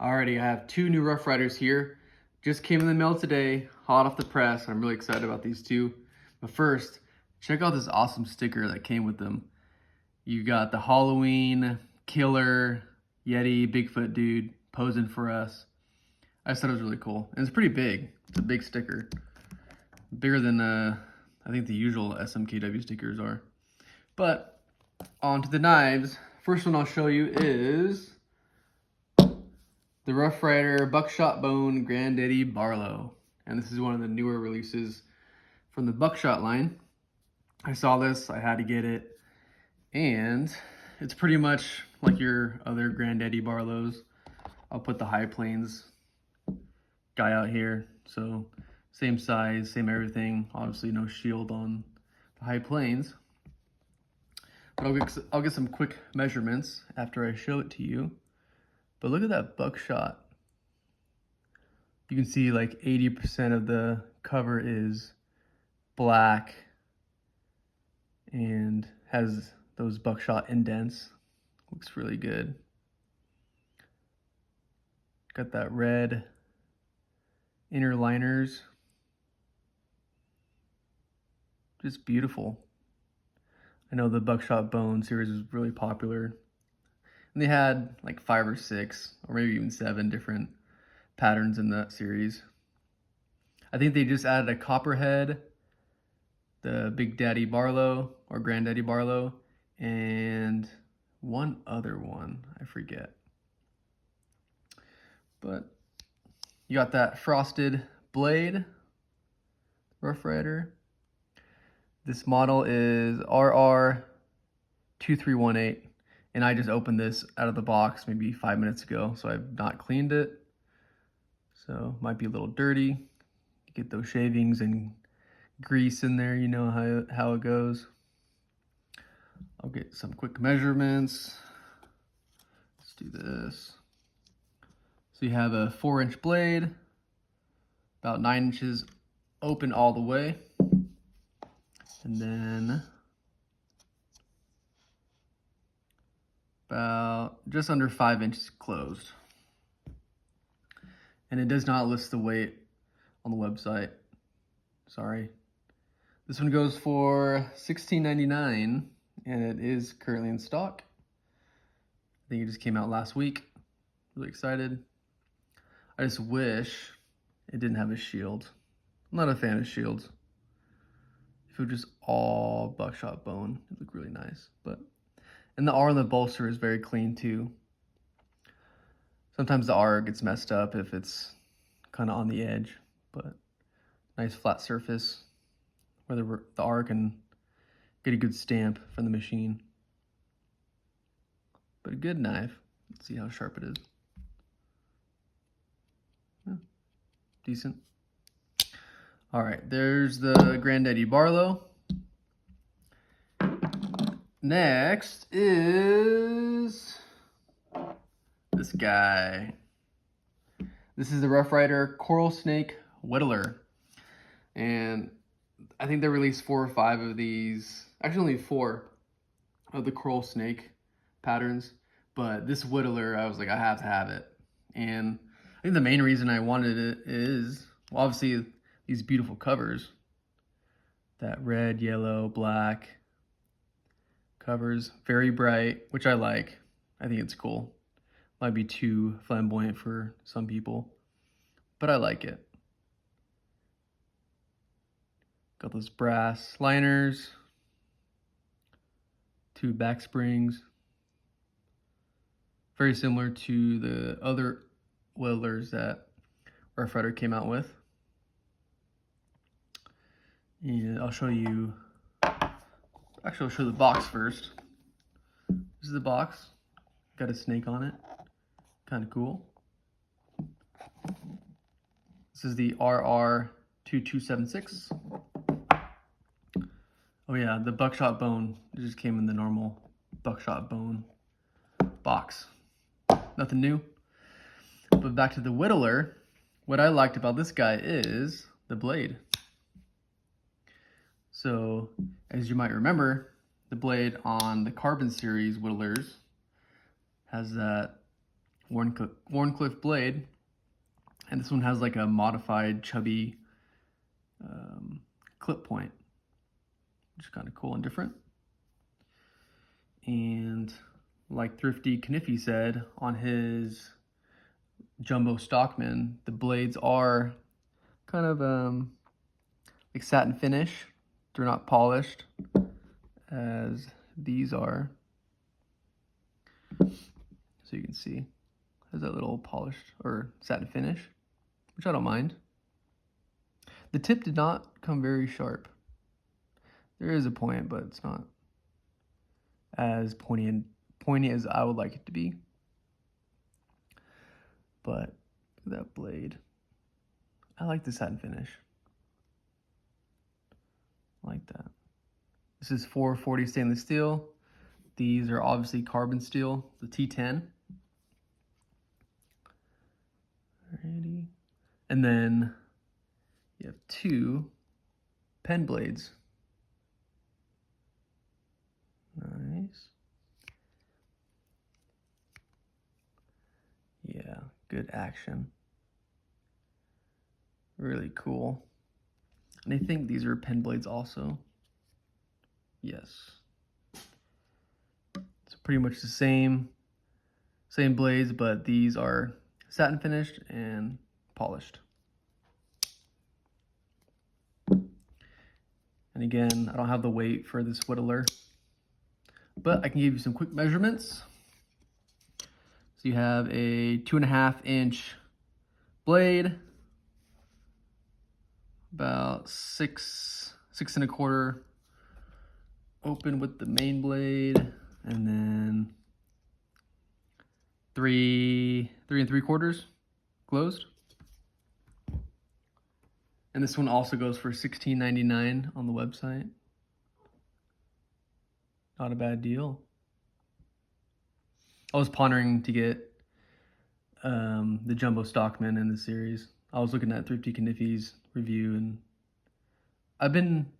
Alrighty, I have two new Rough Riders here. Just came in the mail today, hot off the press. I'm really excited about these two. But first, check out this awesome sticker that came with them. You got the Halloween killer Yeti Bigfoot dude posing for us. I just thought it was really cool. And it's pretty big. It's a big sticker. Bigger than I think the usual SMKW stickers are. But on to the knives. First one I'll show you is the Rough Rider Buckshot Bone Granddaddy Barlow. And this is one of the newer releases from the Buckshot line. I saw this, I had to get it. And it's pretty much like your other Granddaddy Barlows. I'll put the High Plains guy out here. So same size, same everything. Obviously no shield on the High Plains. But I'll get some quick measurements after I show it to you. But look at that buckshot. You can see like 80% of the cover is black and has those buckshot indents. Looks really good. Got that red inner liners. Just beautiful. I know the Buckshot Bone series was really popular. And they had like 5 or 6, or maybe even 7 different patterns in that series. I think they just added a copperhead, the Big Daddy Barlow, or Granddaddy Barlow, and one other one, I forget. But you got that frosted blade, Rough Rider. This model is RR2318. And I just opened this out of the box maybe 5 minutes ago, so I've not cleaned it. So might be a little dirty. Get those shavings and grease in there, you know how it goes. I'll get some quick measurements. Let's do this. So you have a 4-inch blade, about 9 inches open all the way. And then about just under 5 inches closed. And it does not list the weight on the website. Sorry. This one goes for $16.99 and it is currently in stock. I think it just came out last week. Really excited. I just wish it didn't have a shield. I'm not a fan of shields. If it was just all buckshot bone, it'd look really nice. And the R on the bolster is very clean too. Sometimes the R gets messed up if it's kind of on the edge, but nice flat surface where the R can get a good stamp from the machine. But a good knife. Let's see how sharp it is. Yeah, decent. All right, there's the Granddaddy Barlow. Next is this guy. This is the Rough Rider Coral Snake Whittler. And I think they released 4 or 5 of these. Actually only 4 of the Coral Snake patterns. But this Whittler, I was like, I have to have it. And I think the main reason I wanted it is, well, obviously these beautiful covers. That red, yellow, black covers, very bright, which I like. I think it's cool. Might be too flamboyant for some people, but I like it. Got those brass liners, 2 back springs. Very similar to the other Whittlers that Rough Rider came out with. And I'll show you. Actually, I'll show the box first. This is the box. Got a snake on it. Kind of cool. This is the RR2276. Oh yeah, the Buckshot Bone. It just came in the normal Buckshot Bone box. Nothing new. But back to the Whittler. What I liked about this guy is the blade. So, as you might remember, the blade on the Carbon series Whittlers has that Wharncliffe blade. And this one has like a modified chubby clip point, which is kind of cool and different. And like Thrifty Kniffy said on his Jumbo Stockman, the blades are kind of like satin finish. They're not polished as these are. So you can see has that little polished or satin finish, which I don't mind. The tip did not come very sharp. There is a point, but it's not as pointy as I would like it to be. But look at that blade. I like the satin finish. I like that. This is 440 stainless steel. These are obviously carbon steel, the T10. Alrighty. And then you have two pen blades. Nice. Yeah, good action. Really cool. And I think these are pen blades also. Yes. It's pretty much the same blades, but these are satin finished and polished. And again, I don't have the weight for this Whittler, but I can give you some quick measurements. So you have a 2.5 inch blade, about 6.25 open with the main blade, and then 3 3/3 closed. And this one also goes for $16.99 on the website. Not a bad deal. I was pondering to get the Jumbo Stockman in the series. I was looking at Thrifty Kniffy's review, and I've been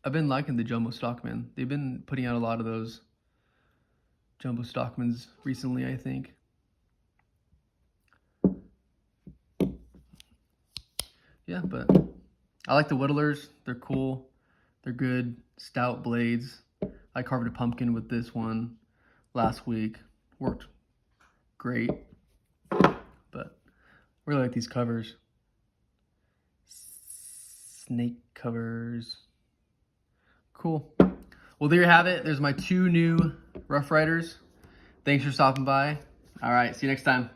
liking the Jumbo Stockman. They've been putting out a lot of those Jumbo Stockmans recently, I think. Yeah, but I like the Whittlers. They're cool. They're good, stout blades. I carved a pumpkin with this one last week. Worked great. But I really like these covers. Snake covers. Cool. Well, there you have it. There's my 2 new Rough Riders. Thanks for stopping by. All right, see you next time.